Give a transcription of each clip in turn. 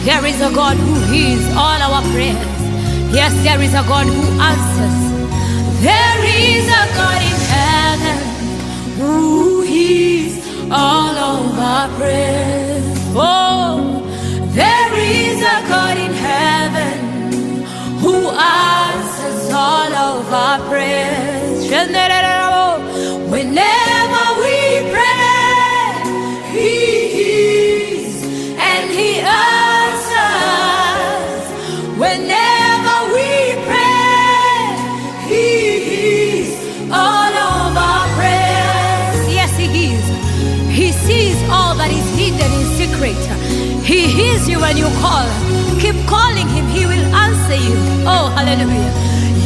There is a God who hears all our prayers. Yes, there is a God who answers. There is a God in heaven who hears all of our prayers. Oh, there is a God in heaven who answers all of our prayers. Whenever we pray, He hears and He answers. Whenever we pray, He hears all of our prayers. Yes, He hears. He sees all that is hidden in secret. He hears you when you call. Keep calling Him, He will answer you. Oh, hallelujah.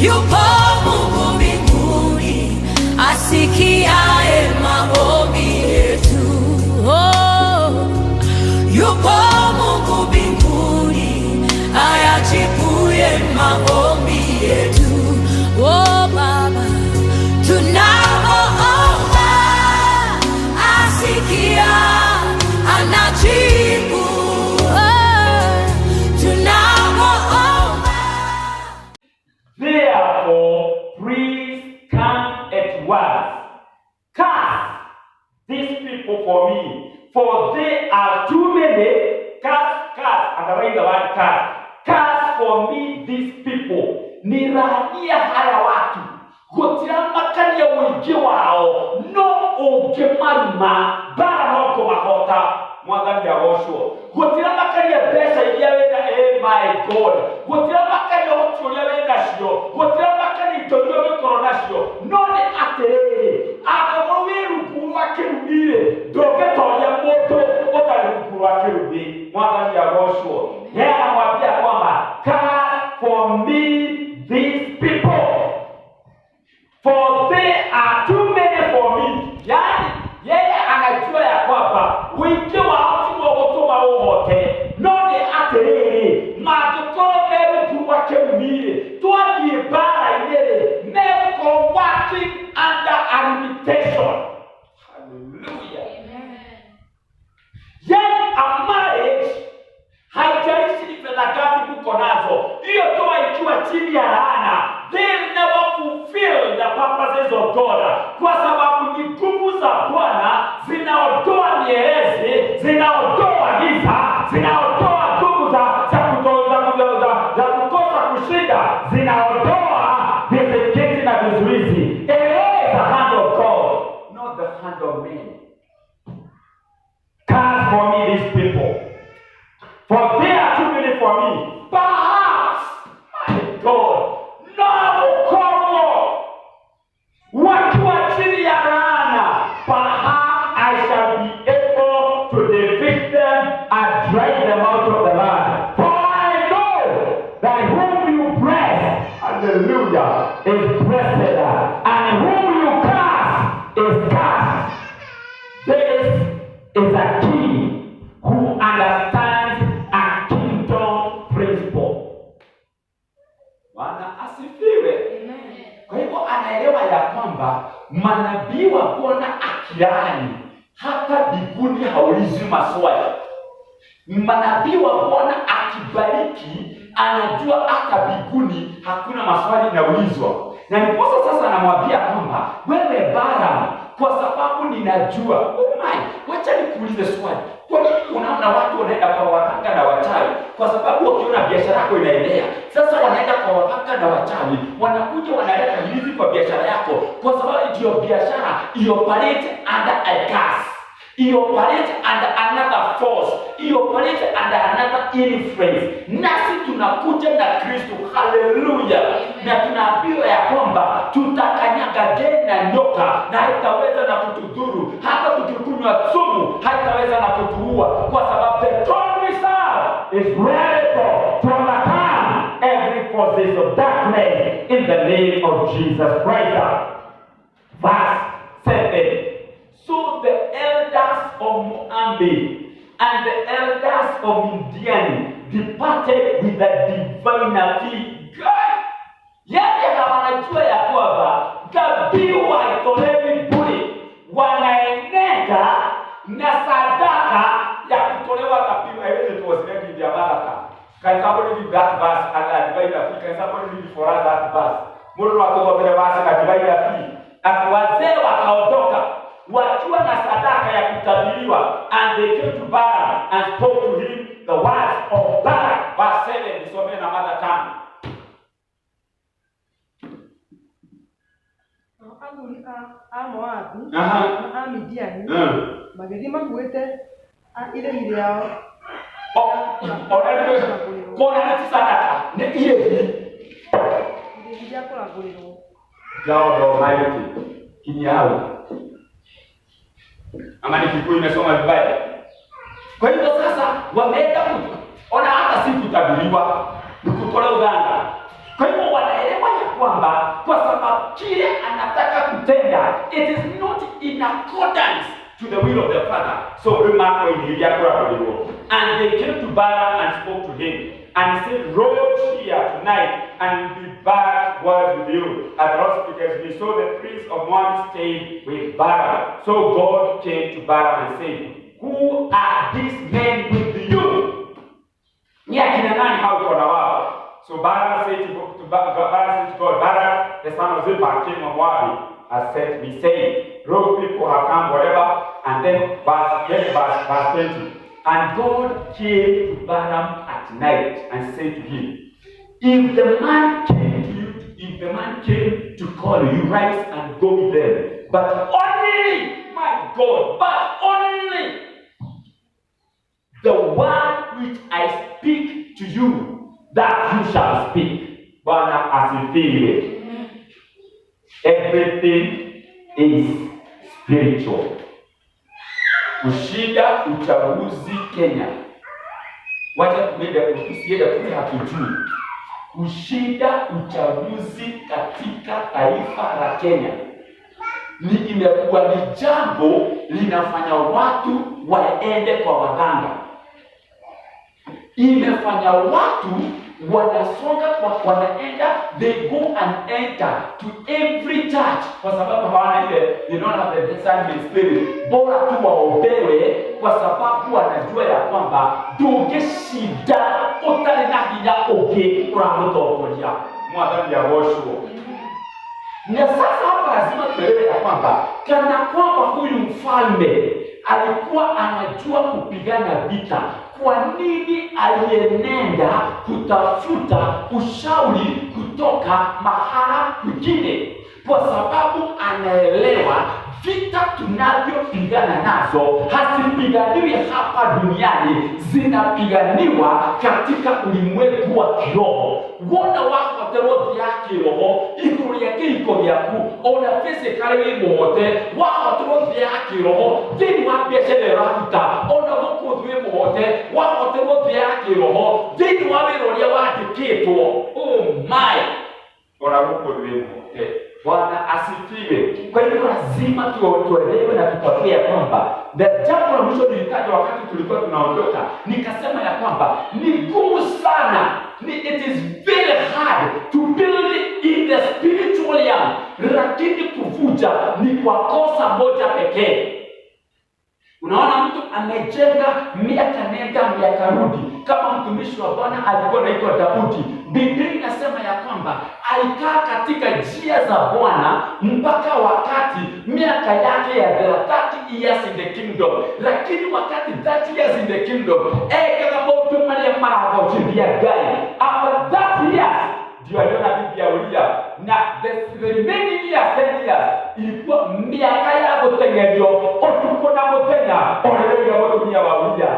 Yupo Mungu mbinguni, asikiaye maombi yetu. Oh, yupo Mungu mbinguni, ayajibuye maombi yetu. Oh, Baba, tunapoomba asikia, anajibu. Therefore, please come at once. Cast these people for me, for they are too many. Cast, underline the word cast. Cast for me these people. Nirahia haya watu. Gutiamakania uingi wao. No ungemaruma. Bara noko mahota. Mwathani agocwo. Gutiamakania mbeca iria wenda, my God. Gutiamakania ũtio ũrĩa wĩ nacio. Gutiamakania indo iria ũgĩkorwo nacio. No nĩ atĩrĩrĩ, angĩkorwo wĩ rungu rwa kĩrumi-rĩ, ndũngĩtoria mũndũ ũtarĩ rungu rwa kĩrumi. Mwathani agocwo. Anamwambia kwamba cast for me these people, for they are too many for me. Yani yeye anajua ya kwamba wingi wao ti gũtũma ũhote, no nĩ atĩrĩrĩ, mangĩkorwo megũkorwo kĩrumi-rĩ, twathiĩ mbara-inĩ-rĩ, megũkorwo working under a limitation. Hallelujah. Yet a marriage haijalishi ni fedha ngapi uko nazo, hiyo toa ikiwa chini ya laana, they'll never fulfill the purposes of God, kwa sababu ni nguvu za Bwana zinaondoa mierezi, zinaondoa giza, zinaondoa nguvu za kukosa kushinda, zinaondoa vizingiti na vizuizi. It is the hand of God, not the hand of men. Cast for me these people, for they are too many for me. Perhaps, my God, no ukomo wakiwa chini ya laana, perhaps I shall be able to defeat them and drive them out of the land. For I know that whom you bless, hallelujah, is blessed, and whom you cast is cast. This is a king who understands a kingdom principle. Bwana asifiwe. Amen. Kwa hivyo anaelewa ya kwamba manabii wa Bwana akiani hata mbinguni haulizwi maswali. Manabii wa Bwana akibariki anajua hata mbinguni hakuna maswali yanaulizwa. Na ndipo sasa anamwambia kwamba wewe Balaam, kwa sababu ninajua, wacha nikuulize swali. Kwa nini unaona watu wanaenda kwa waganga na wachawi? Kwa sababu wakiona biashara yako inaendelea, sasa wanaenda kwa waganga na wachawi, wanakuja wanaleta hizi kwa biashara yako, kwa sababu ndio biashara ioperate under a curse, ioperate under another force, ioperate under another influence. Nasi tunakuja na Kristo, haleluya, na tunaambiwa ya kwamba tutakanyaga geni na nyoka na haitaweza na kutudhuru, hata tukikunywa sumu haitaweza na kutuua, kwa sababu the God we serve is ready to overcome every forces of darkness in the name of Jesus Christ. Verse 7. So the elders of Moab and the elders of Midian departed with the diviner figure. Yeye hawanajua ya kwamba dhabihu haitolewi bure, wanaenenda na sadaka ya itafika. Sasa kwa nini for us that bus? Mungu akatokea basi katika ile afi. Wazee wakaondoka wakiwa na sadaka ya kutabiriwa, and they came to Balaam and spoke to him the words of Balak. Verse 7, nisome na mother tongue. Moabu na Midiani magedi makuete ile ile yao kona sadaka ne ile ile kwa guliro God Almighty kinyao ama ni Kikuyu imesoma vibaya. Kwa hivyo sasa wameenda ona hata si kutabiriwa ni kutolewa Uganda. Kwa hivyo wanaelewa ya kwamba kwa sababu kile anataka kutenda, it is not in accordance to the will of the Father. So remark in Hiliakura, and they came to Balaam and spoke to him, and he said, "Roll here tonight, and be back words with you." And the Lord because we saw the prince of Moab stayed with Balaam. So God came to Balaam and said, "Who are these men with you?" Ni akina nani hao kwa wao? So Balaam said to God, "Balak, the son of Zippor, king of Moab, has sent me, saying, rogue people have come, whatever." And then verse 20. And God came to Balaam at night and said to him, if the man came to call you, rise and go with them. But only, my God, but only the word which I speak to you, that you shall speak. Bwana asifiwe. Everything is spiritual. Kushinda uchaguzi Kenya. Wacha tusiende kule hatujui. Kushinda uchaguzi katika taifa la Kenya ni imekuwa ni jambo linafanya watu waende kwa waganga. Imefanya watu wanasonga kwa wanaenda, they go and enter to every church kwa sababu hawana ile, they don't have the discerning spirit. Bora tu waombewe kwa sababu wanajua ya kwamba tungeshinda utali na hinya uki uramutongoria mwathani ya wosho. Na sasa hapa lazima tuelewe ya kwamba kana kwamba huyu mfalme alikuwa anajua kupigana vita. Kwa nini alienenda kutafuta ushauri kutoka mahala kwingine? Kwa sababu anaelewa vita tunavyopigana nazo hazipiganiwi hapa duniani, zinapiganiwa katika ulimwengu wa kiroho. Wona wako terothi ya kiroho iguru ya kiko gyaku ona physically imote wako terothi ya kiroho thini wa biashara rakuta ona gukuthwe mote wako terothi ya kiroho thini wa wiroria wandikitwo. Oh my, ona gukuthwe mote. Bwana asifiwe. Kwa hivyo lazima tuelewe na tutambue kwamba jambo la mwisho nilitaja wakati tulikuwa tunaondoka, nikasema ya kwamba ni ngumu sana, it is very hard to build in the spiritual realm, lakini kuvuja ni kwa kosa moja pekee. Unaona mtu amejenga miaka nenda miaka rudi, kama mtumishi wa Bwana alikuwa anaitwa Daudi. Biblia inasema ya kwamba alikaa katika njia za Bwana mpaka wakati miaka yake ya 30 years in the kingdom. Lakini wakati 30 years in the kingdom, kama mtu mmoja mara uchindia gani, after 30 years ndio aliona Biblia ulia, na the remaining years 10 years ilikuwa miaka ya kutengenezwa otuko na motenya olewa watumia wawia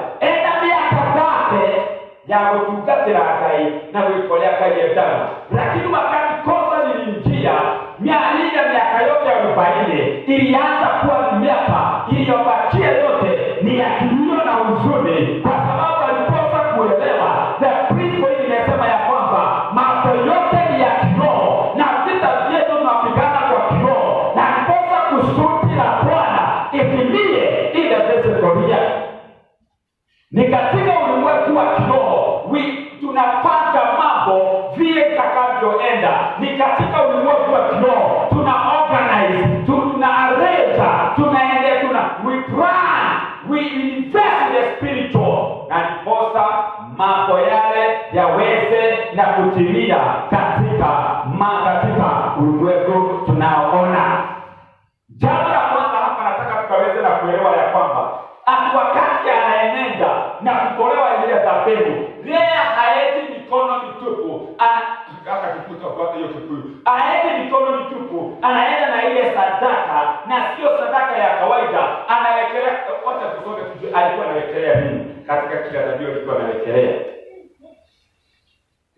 miaka zake ya kutungatira Ngai na kuikolea Ngai yetana. Lakini wakati kosa liliingia, miaka yote ya 40 ilianza kuwa miaka iliyobakia yote ni ya kilio na huzuni, kwa sababu alikosa kuelewa the principle inasema ya kwamba mambo yote ni ya kiroho na vita vyetu tunapigana kwa kiroho, na kosa kusudi la Bwana itimie ile physical. Ni katika ulimwengu wa kiroho tunapanga mambo vile takavyoenda. Ni katika ulimwengu wa kiroho tuna organize, tuna arrange, we plan, we invest in the spiritual, na ndiposa mambo yale yaweze na kutimia katika ulimwengu tunaoona. Jambo la kwanza hapa nataka tukaweze na kuelewa ya kwamba wakati anaenenda na kutolewa ile dhabihu, yeye haendi mikono mitupu. Haendi mikono mitupu, anaenda na ile sadaka, na sio sadaka ya kawaida. Anawekelea wote tusome tujue alikuwa anawekelea nini katika kila dhabihu alikuwa anawekelea.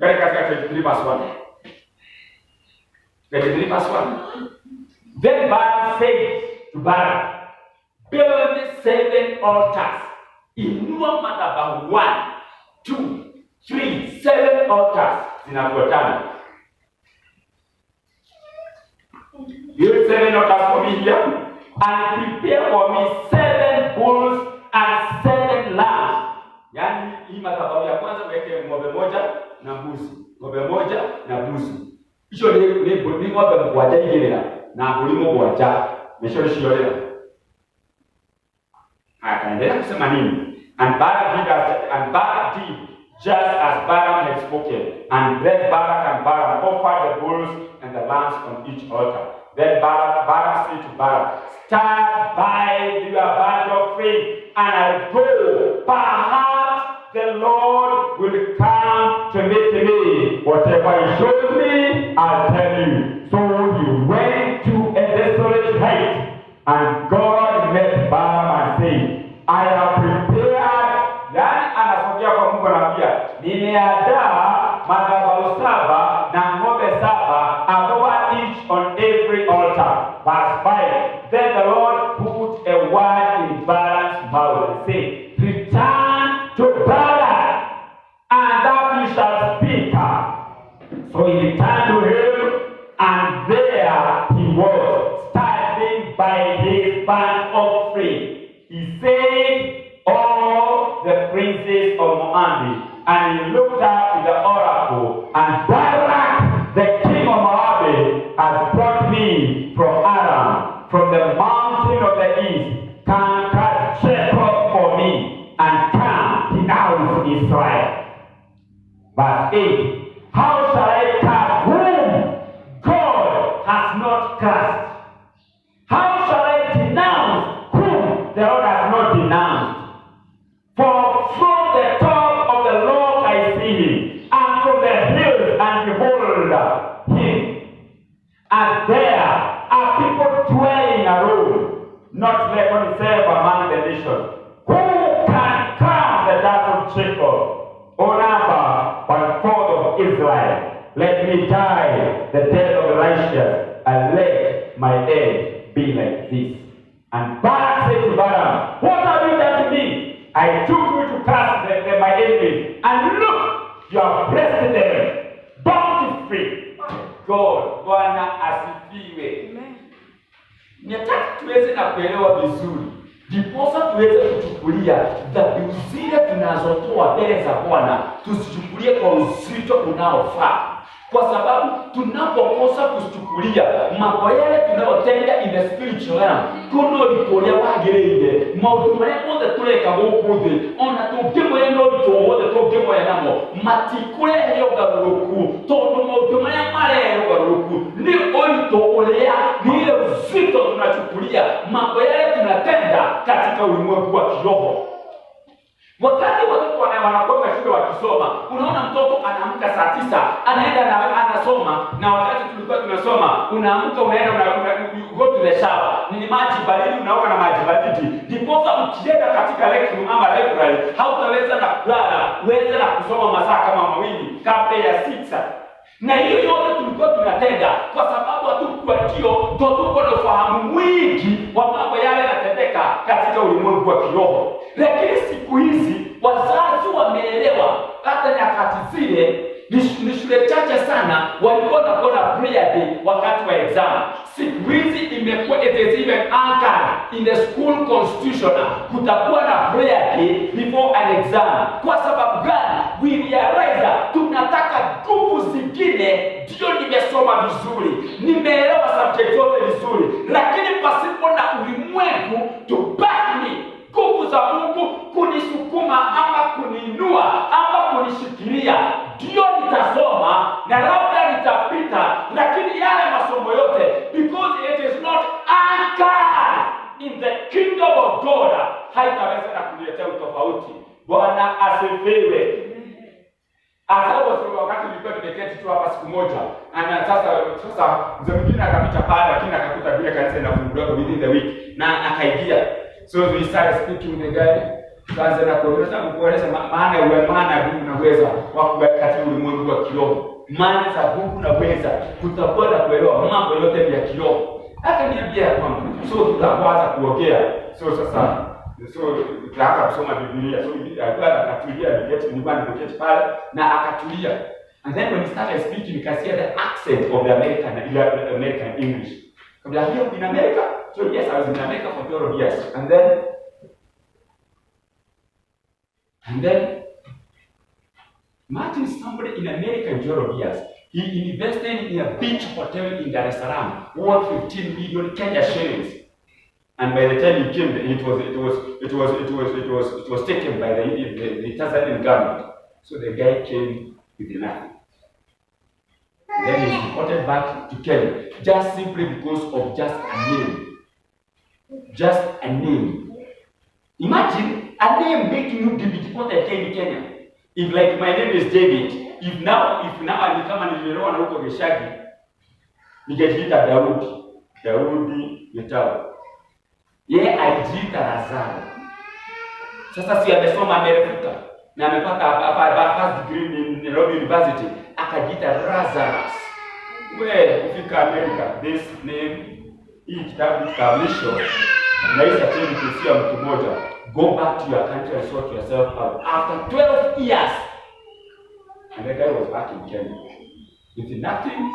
Katika 23 verse 1. 23 verse 1. Then Balaam said to Balak, build 7 altars. Inua madhabahu 1, 2, 3, 7 altars zinafuatana. Build 7 altars for me here, and prepare for me 7 bulls and 7 lambs. Yani hii madhabahu ya kwanza weke ng'ombe moja na mbuzi. Ng'ombe moja na mbuzi. Hicho ni ng'ombe mmoja igirira na mburi mmoja. Mesho shiorera. Akaendelea kusema nini? And Balak did just as Balaam had spoken, and then Balak and Balaam offered the bulls and the lambs on each altar. Then Balak said to Balak, stand by your band of faith, and I'll go. Perhaps the Lord will come to meet me. Whatever he shows me, I'll tell you. So he went to a desolate height, and God met Balaam and said, I have prepared. Yani anasogea kwa Mungu anambia, nimeandaa madhabahu 7 na ng'ombe 7, about each on every altar. Verse 5. Then the Lord put a word in Balak's mouth and said, return to Balak, and that you shall speak. So he returned to him, and there he was, standing by his burnt offering. He said, all the princes of Moab, and he looked up to the oracle, and Balak, the king of Moab, has brought me from Aram, from the mountain of the east. Come cut Jacob for me, and come denounce Israel. Verse 8. How shall I cast whom God has not cast? How shall I denounce whom the Lord has not denounced? For from the top of the Lord I see him, and from the hills and behold him. And there are people dwelling alone, not reckoned himself among the nations. Who can count the dust of Jacob, or number 1/4 of Israel? Let me die the death of the righteous, and let my end be like this. And Balak said to Balaam, what have you done to me? I took you to cast my enemies, and look, you have blessed them bountifully. God, Bwana asifiwe. Nataka tuweze na kuelewa vizuri, ndiposa tuweze kuchukulia dhabihu zile tunazotoa mbele za Bwana, tusichukulie kwa uzito unaofaa. Kwa sababu tunapokosa kuchukulia mambo yale tunayotenda in the spiritual realm, kuno likolia wagirinde maundu maria mothe tureka guku thi, ona tungimoya no tuothe tungimoya namo matikurehe ugaruruku, tondu maundu maria marehe ugaruruku ni oito uria ni ile uzito tunachukulia mambo yale tunatenda katika ulimwengu wa kiroho. Wakati watoto wanakwenda shule wakisoma, unaona mtoto anaamka saa 9, anaenda na anasoma, na wakati tulikuwa tunasoma, unaamka unaenda go to the shower. Ni maji baridi, unaoga na maji baridi. Ndiposa ukienda katika lecture ama library, hautaweza na kulala, uweze na kusoma masaa kama 2 kabla ya 6. Na hiyo yote tulikuwa tunatenda kwa sababu hatukuwa tuko na ufahamu mwingi wa mambo yale yanatendeka katika ulimwengu wa kiroho. Lakini siku hizi wazazi wameelewa, hata nyakati zile ni shule chache sana walikuwa na prayer day wakati wa exam. Siku hizi imekuwa it is even anchored in the school constitution, kutakuwa na prayer day before an exam. Kwa sababu gani? We realize tunataka nguvu zingine. Ndio nimesoma vizuri, nimeelewa subject zote vizuri, lakini pasipo na ulimwengu to back me, nguvu za Mungu kunisukuma ama kuniinua ama kunishikilia, ndio nitasoma na labda nitapita, lakini yale masomo yote, because it is not anchored in the kingdom of God, haitaweza na kuletea utofauti. Bwana asifiwe. Asabu wakati nilikuwa nimeketi tu hapa siku moja, na sasa mzee mwingine akapita pale, lakini akakuta vile kanisa inafunguliwa within the week na akaingia. So we started speaking the guy, kaanza na kueleza maana ya maana Mungu naweza wakati ulimwengu wa kiroho. Maana za Mungu naweza kutakuwa na kuelewa mambo yote ya kiroho. Akaniambia kwamba tutaanza kuongea. Tutaanza kusoma Biblia. Alikuwa akatulia niketi pale na akatulia. And then when he started speaking, you can see the accent of the American English. Kabla hiyo in America, so yes, I was in America for 12 years. And then Martin somebody in America in 12 years. He invested in a beach hotel in Dar es Salaam, worth 15 million Kenya shillings. And by the time he came, it was taken by the Tanzanian government. So the guy came with nothing. Then he deported back to Kenya, just simply because of just a name. Just a name. Imagine a name making you be deported in Kenya. If like my name is David, if now I become an Nilelewa na huko Geshagi, nikajiita Daudi Getawa. Yeye alijiita Lazaro. Sasa si amesoma Amerika na amepata first degree in Nairobi University, akajiita Lazarus. Wewe kufika Amerika, this name hii kitabu kitablisho na hii certificate ya mtu mmoja. Go back to your country and sort yourself out. After 12 years, and the guy was back in Kenya with nothing,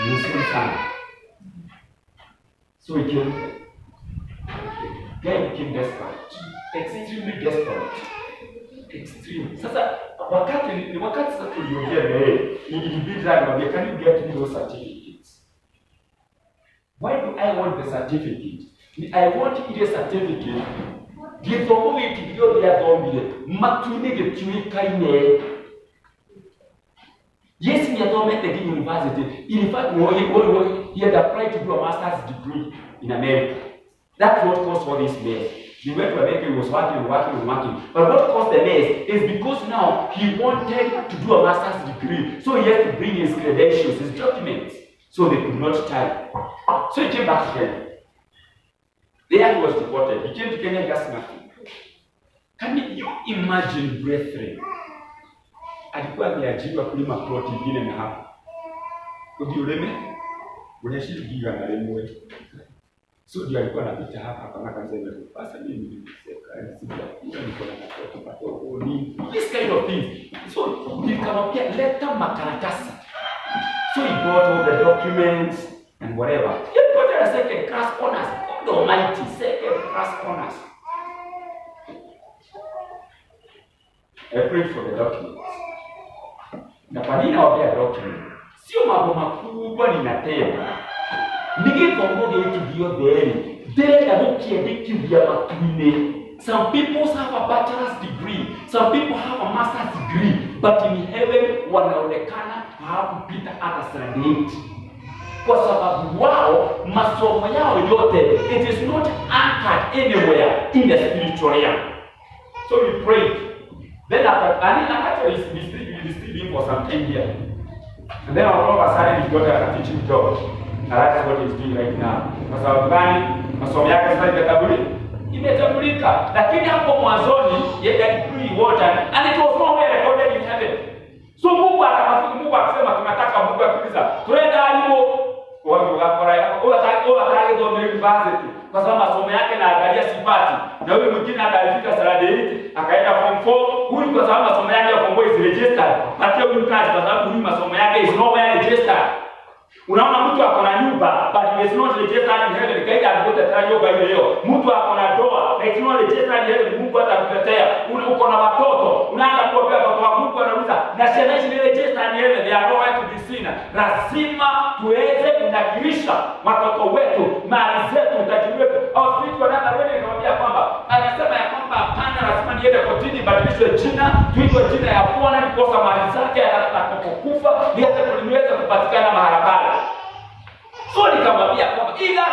losing time. So he came. Guy became desperate, extremely desperate, extreme. Sasa wakati sasa tuliongea na yeye, ilibidi niambie, can you get me those certificates? Why do I want the certificate? I want it a certificate. Githomo gikibio dia thombire matuine gituikaine. Yes, he had met the university. In fact, he had applied to do a master's degree in America. That's what caused all this mess. He went to America, he was working. But what caused the mess is because now he wanted to do a master's degree. So he had to bring his credentials, his documents. So they could not type. So he came back to Kenya. There he was deported. He came to Kenya, he asked nothing. Can you imagine, brethren? Alikuwa ameajiriwa kulima ploti nyingine na hapa. Ukiuleme, unashiri giga na lemwe. So ndio alikuwa anapita hapa kama kanisa imepasa mimi sija niko na ploti pato ni this kind of thing. So nikamwambia leta makaratasi. So he brought all the documents and whatever. He got a second class honors. God Almighty, second class honors. I prayed for the documents. Na kwa nini nawaambia document? Sio mambo makubwa ninatenda. Nigithomo gikibio theri. Ndĩrenda gũkĩandĩkithia matu-inĩ. Some people have a bachelor's degree. Some people have a master's degree. But in heaven wanaonekana hawakupita hata standard 8. Kwa sababu wao masomo yao yote, it is not anchored anywhere in the spiritual realm. So we prayed. Then after, actually he's still for some 10 years. And then all of a sudden he got a teaching job. And that's what he's doing right now. Kwa sababu gani? Masomo yake sasa imetambulika. Lakini hapo mwanzoni yeye degree wote and it was nowhere recorded in heaven. So Mungu akasema tunataka Mungu atuliza. Tuenda alipo university kwa sababu masomo yake na angalia sipati. Na yule mwingine alifika standard 8 akaenda form 4. Huyu kwa sababu masomo yake ya form 4 is registered. Hata huyu kazi kwa sababu huyu masomo yake is nowhere registered. Unaona mtu ako na nyumba but he is not registered in heaven. Kaida alipotaka nyumba ile hiyo. Mtu ako na doa, it's not registered in heaven. Mungu atakutetea. Uko na watoto, unaanza kuombea watoto wa Mungu anauliza, na shemeji ni registered in heaven. They are nowhere to be seen. Lazima tuweze kunakilisha watoto wetu, mali zetu, utajiri wetu. Au spiritual dada wewe nikamwambia kwamba anasema ya kwamba hapana, lazima niende kotini badilishwe jina, tuitwe jina ya Bwana nikosa mali zake atakapokufa niweze kupatikana mahali pale. So nikamwambia kwamba ila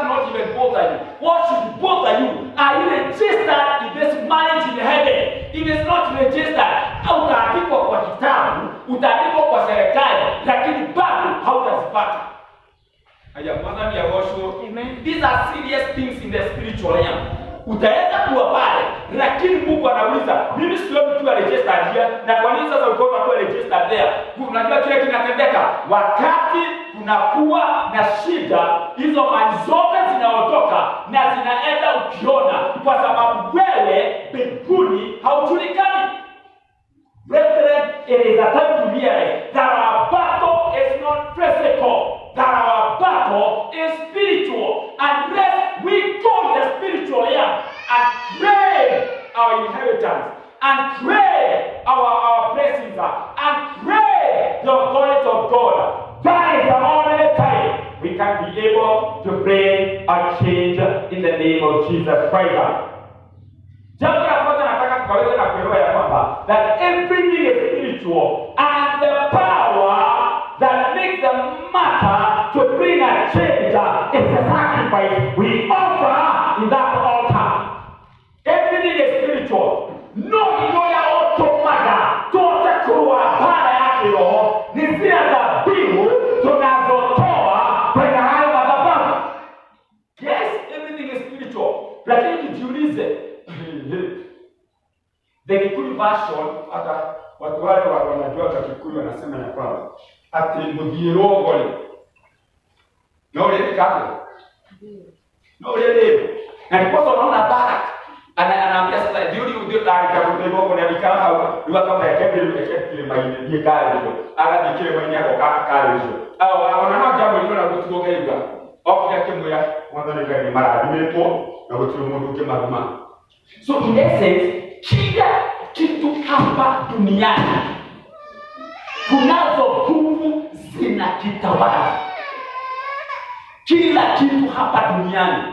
not even bother you. What should bother you? Are you registered in this marriage in heaven? It is not registered. Utaandikwa kwa kitabu, utaandikwa kwa serikali, lakini bado hautazipata. Aya, kwanza ni agosho. These are serious things in the spiritual realm. Utaweza kuwa pale, lakini Mungu anauliza, mimi sio mtu registered here, na kwa nini sasa uko kwa registered there? Unajua kile kinatendeka wakati kunakuwa na shida, hizo mali zote zinaotoka na zinaenda ukiona, kwa sababu wewe mbinguni haujulikani. Brethren, it is a time to realize that our battle is not physical, that our battle is spiritual. Unless we go in the spiritual realm and pray our inheritance, and pray our blessings, and pray the authority of God, that is the only time we can be able to bring a change in the name of Jesus Christ. Jambo la kwanza nataka tukaweze na kuelewa ya kwamba that everything is spiritual, and the power that makes the matter to bring a change is the sacrifice we offer in that altar. Everything is spiritual. No ya otomada tutakuwa para yake roho ni zile dhabihu tunazotoa kwenye hayo madhabahu. Yes, everything is spiritual. Lakini tujiulize, the Kikuyu version, hata watu wale wanajua kwa Kikuyu wanasema ya kwamba ati mudhirogole. No ile kapo. No ile. Na ndipo tunaona Barak anaambia sasa ndio alikapo na vikao ndio kama kile maini kale hiyo. Ala dikile maini yako kale hiyo. Au wanaona jambo hilo na kutugoga hivyo. Okia kimya mwanzo ni mara dimepo na kutu mundu kemaruma. So in essence, kila kitu hapa duniani kunazo nguvu zinakitawala. Kila kitu hapa duniani,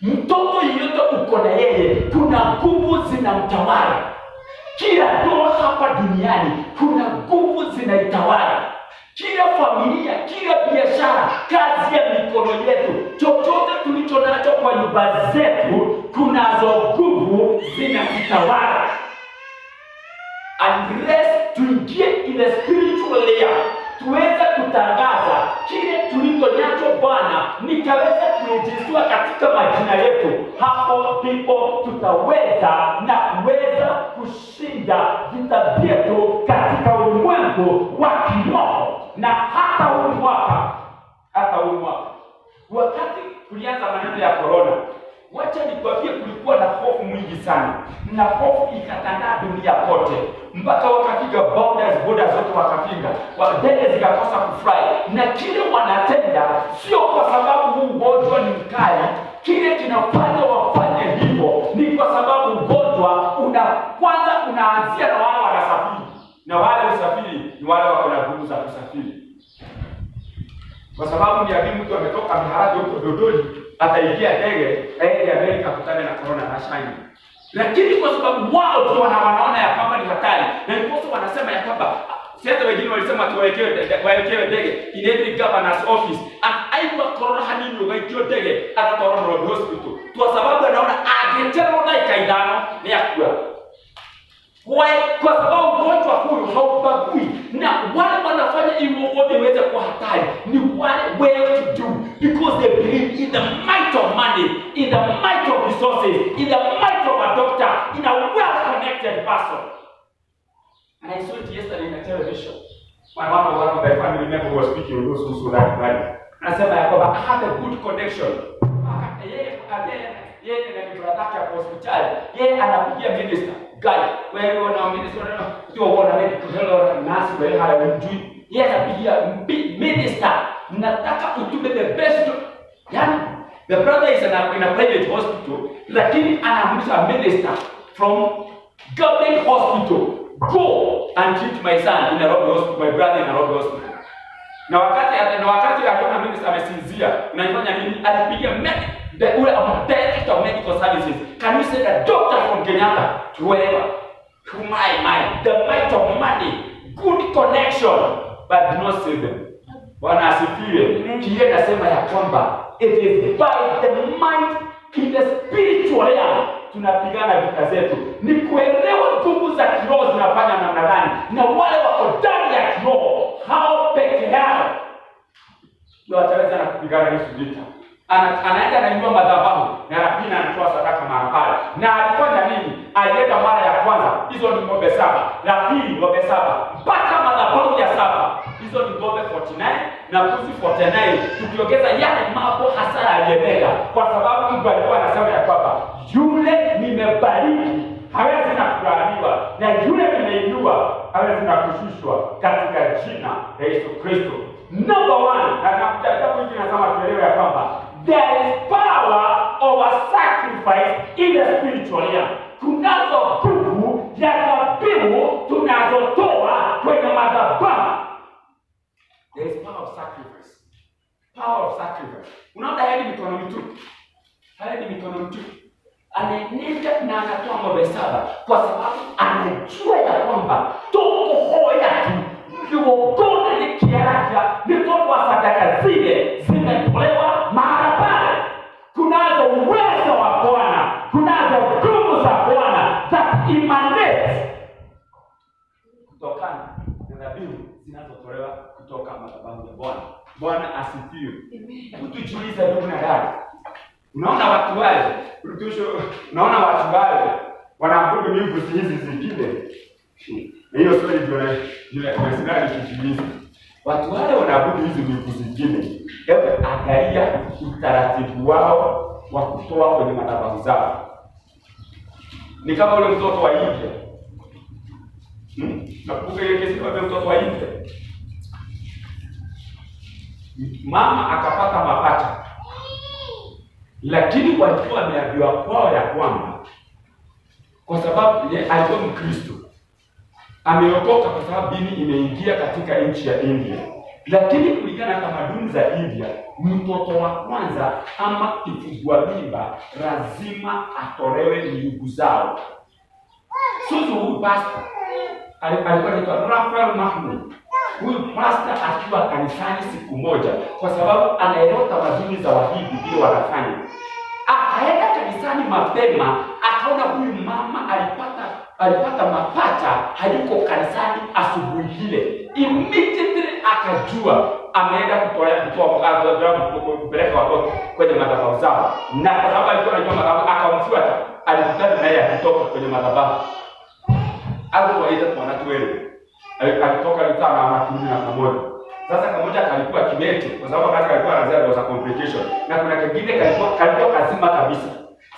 mtoto yeyote uko na yeye, kuna nguvu zinamtawala. Kila ndoa hapa duniani, kuna nguvu zinaitawala. Kila familia, kila biashara, kazi ya mikono yetu, chochote tulicho nacho kwa nyumba zetu, kunazo nguvu zinakitawala. Unless tuingie in the spiritual layer, tuweze kutangaza kile tulicho nacho Bwana nikaweza kurejeshwa katika majina yetu, hapo ndipo tutaweza na kuweza kushinda vita vyetu katika ulimwengu wa kiroho. Na hata huu mwaka wakati kulianza maneno ya corona, wacha nikwambie, kulikuwa na hofu mwingi sana, na hofu ikatandaa dunia kote, mpaka wakapiga borders zote wakapiga, ndege zikakosa kufly. Na kile wanatenda sio kwa sababu huu ugonjwa ni mkali, kile kinafanya wafanye hivyo ni kwa sababu ugonjwa kwanza unaanzia na wale wanasafiri, na wale usafiri ni wale wako na nguvu za kusafiri. Kwa sababu ni adhimu mtu ametoka Mharadi huko Dodoni ataingia ndege aende Amerika kutana na corona na shine. Lakini kwa sababu wao tu wanaona ya kwamba ni hatari, na ndipo wanasema ya kwamba sasa wengine walisema tuwaekewe ndege in every governor's office, and aidha corona hanini waikio ndege hata corona road hospital, kwa sababu anaona agetero na ikaidano ni yakua. Kwa sababu ugonjwa huu haubagui, na wale wanafanya hivyo wote waweze kuwa hatari ni wale well to do, because they believe in the might of money, in the might of resources, in the might of a doctor, in a well-connected person. And I saw it yesterday in a television. One of my family members was speaking with those who saw that valley. I said, I had a good connection. Yeye ni brother yake hospitali. Yeye anapigia minister. Guy, wewe una minister sio bora nini kuhelo nasi wewe hayajui. Yeye anapigia minister. Nataka utume the best. Yani the brother is in a private hospital, lakini anamuuliza minister from government hospital, go and treat my son in a hospital, my brother in a hospital. Na wakati aliona minister amesinzia, unafanya nini? Alipigia ule direct sector of medical services, can you send a doctor from Kenyatta to wherever? To the might of money, good connection, but do not save them. Bwana asifiwe. Kia nasema ya kwamba it is by the might in the spiritual realm tunapigana vita zetu. Ni kuelewa nguvu za kiroho zinafanya namna gani, na wale wako ndani ya kiroho hao peke yao ndio wataweza na kupigana hizo vita. Anaenda anainua madhabahu na anapina, anatoa sadaka mara pale. Na alifanya nini? Alienda mara ya kwanza, hizo ni ng'ombe 7, la pili ng'ombe 7, mpaka madhabahu ya 7, hizo ni ng'ombe 49 na mbuzi 49, tukiongeza yale mambo hasara aliyemega, kwa sababu Mungu alikuwa anasema ya kwamba yule nimebariki hawezi na kulaaniwa, na yule nimeinua hawezi na kushushwa, katika jina la Yesu Kristo. Number 1, na nakutaja hivi nasema tuelewe ya kwamba there is power of a sacrifice in the spiritual realm. Kunazo nguvu ya dhabihu tunazotoa kwenye madhabahu. There is power of sacrifice. Power of sacrifice. Unaona hadi mikono mitupu. Hadi mikono mitupu. Anaenenda na anatoa ng'ombe 7 kwa sababu anajua ya kwamba toko hoya tu kiwogona ni kiaraja ni toko wa sadaka zile zimetolewa mahali pale. Kunazo uwezo wa Bwana, kunazo nguvu za Bwana that emanate kutokana na dhabihu zinazotolewa kutoka madhabahu ya Bwana. Bwana asifiwe. Tujiulize ndugu na dada. Unaona watu wale, unaona watu wale wanaabudu miungu hizi zingine. Na hiyo swali ndio tunasema tujiulize. Watu wale wanaabudu hizi miungu zingine. Hebu angalia utaratibu wao wa kutoa kwenye madhabahu zao. Ni kama ule mtoto wa India. Nakumbuka ile kesi ya mtoto wa India. Mama akapata mapacha. Lakini walikuwa wameambiwa kwao ya kwamba kwa sababu alikuwa Mkristo, ameokoka kwa sababu dini imeingia katika nchi ya India. Lakini kulingana na tamaduni za India, mtoto wa kwanza ama kifungua mimba lazima atolewe miungu zao. Sasa huyu pastor alikuwa anaitwa Rafael Mahmoud. Huyu pastor akiwa kanisani siku moja, kwa sababu anaelewa tamaduni za Wahindi vile wanafanya. Akaenda kanisani mapema, akaona huyu mama alipata mapacha, hayuko kanisani asubuhi ile. Immediately akajua ameenda kupeleka watoto kwenye madhabahu zao. Na kwa sababu alikuwa anajua madhabahu, akamfuata, alikutana naye akitoka kwenye madhabahu. Alikuwaita kwa watu wewe. Alitoka litana na kurudi na pamoja. Sasa kamoja kalikuwa kimete kwa sababu wakati alikuwa anaanza za complication. Na kuna kingine kalikuwa kazima kabisa.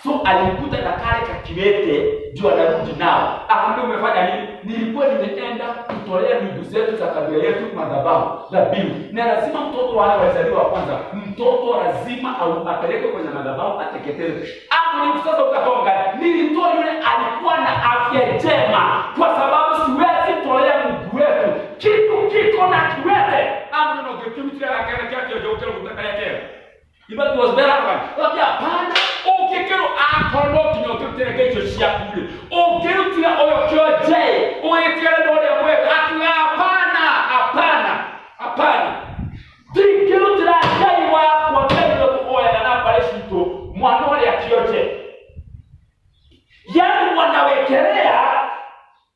So alikuta na kale ka kimete ndio anarudi nao. Akamwambia umefanya nini? Nilikuwa nimeenda kutolea miungu zetu za kabila yetu madhabahu dhabihu. Na lazima mtoto wale wazaliwa kwanza, mtoto lazima au apelekwe kwenye madhabahu ateketezwe. Hapo ni sasa ukatonga. Nilitoa yule alikuwa na afya njema kwa sababu siwezi tolea Mungu wetu kitu kiko na kiwete. Hapo ndio ukimtia la kana yake ndio utakaye yake. Ibaki was better one. Labda hapana. Ukikero akono kinyote kecho shia kule. Ukirutia oyo kyoje. Uyetia ndio ya wewe. Ati hapana. Tikirutia dai wa kwa tendo kuoya na pale shito. Mwana ya kyoje. Yaani wanawekelea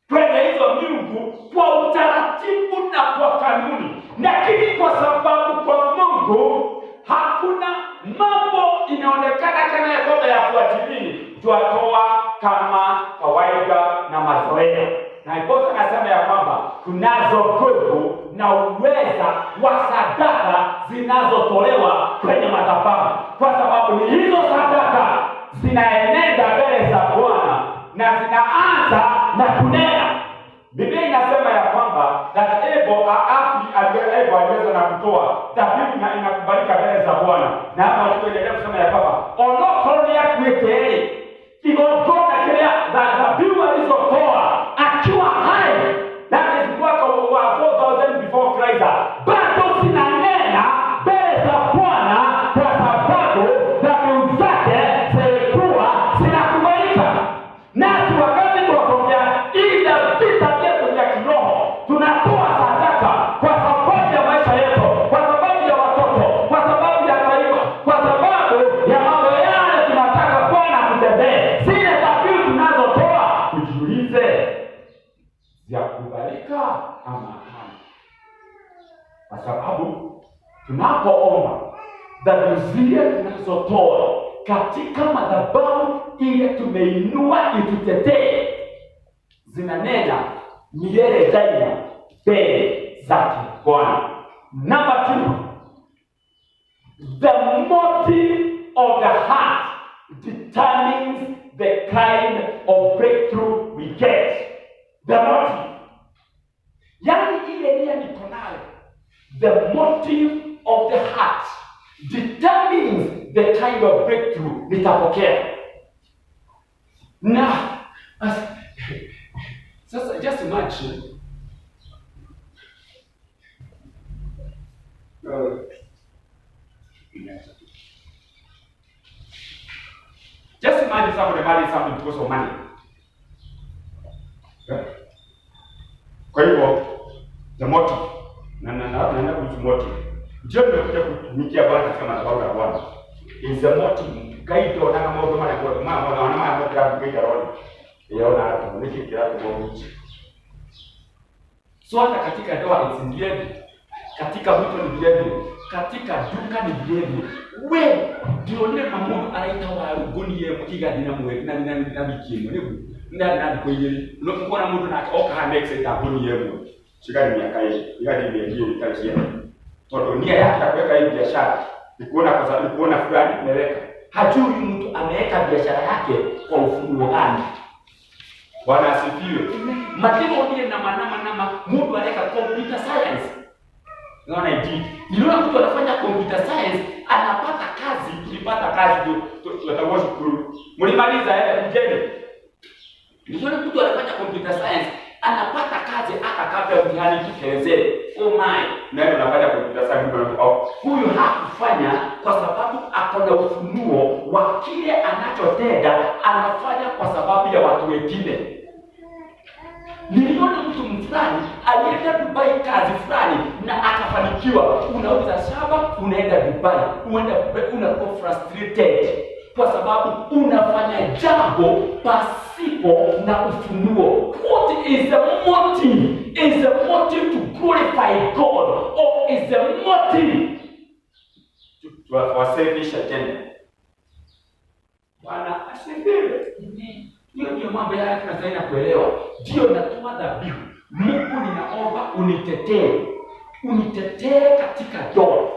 kwenye hizo miungu kwa utaratibu na kwa kanuni. Lakini kwa sababu kwa Mungu hakuna mambo inaonekana kama ya kwamba yafuatilii, tuatoa kama kawaida na mazoea. Na iposa nasema ya kwamba kunazo nguvu na uweza wa sadaka zinazotolewa kwenye madhabahu, kwa sababu ni hizo sadaka zinaenenda mbele za Bwana na zinaanza na kunena. Biblia inasema ya kwamba that Abel aliweza na kutoa dhabihu na inakubalika mbele za Bwana. Na hapa tunaendelea kusema ya kwamba onokolia kuitei igogona kile dhabihu alizotoa akiwa hai, that is mwaka wa 4000 before Christ, bado zinanena mbele za Bwana kwa sababu dhabihu zake zilikuwa tunapoomba dhabihu zile tunazotoa katika madhabahu ile tumeinua itutetee, zinanena milele daima mbele zake Bwana. Number 2, the motive of the heart determines the kind of breakthrough we get. The motive, yani ile nia niko nayo, the motive of the heart determines the kind of breakthrough nitapokea. Na sasa just imagine somebody marries something because of money. Kwa hivyo the motive na kuhusu motive, ndio nimekuja kutumikia Bwana katika madhabahu ya Bwana. Is the motive kaito na kama mtu mama kwa roli yona hapo nikikira kwa mtu. So hata katika doa it's in, katika mtu ni vile, katika duka ni vile. We ndio ile mamundu anaita wa rugoni ye mukiga dina mwe na bikimo na kwa ile unapokuwa na mundu na oka hamex ita rugoni ye mwe shikani miaka hii igadi ndio itajia toto nia yake ya kuweka hii biashara ni kuona kwa sababu kuona fulani ameweka, hajui mtu ameweka biashara yake kwa ufunuo gani. Bwana asifiwe. Matendo ndiye na manama mundu anaweka computer science. Unaona hivi, niliona mtu anafanya computer science anapata kazi, tulipata kazi tutakuwa shukuru. Mlimaliza mjeni. Niliona mtu anafanya computer science anapata kazi kabla mtihani tukelezee. Oh my, nani anafanya computer science huyu hakufanya kwa sababu akona ufunuo wa kile anachotenda, anafanya kwa sababu ya watu wengine. Niliona mtu fulani alienda Dubai kazi fulani na akafanikiwa. Unauza shamba, unaenda Dubai, unakuwa frustrated kwa sababu unafanya jambo pasipo na ufunuo. What is the motive? Is the motive to glorify God, or is the motive to selfish agenda? Bwana asifiwe. Hiyo ndio mambo yake tunataka kuelewa. Ndio natoa dhabihu. Mungu ninaomba unitetee katika doa.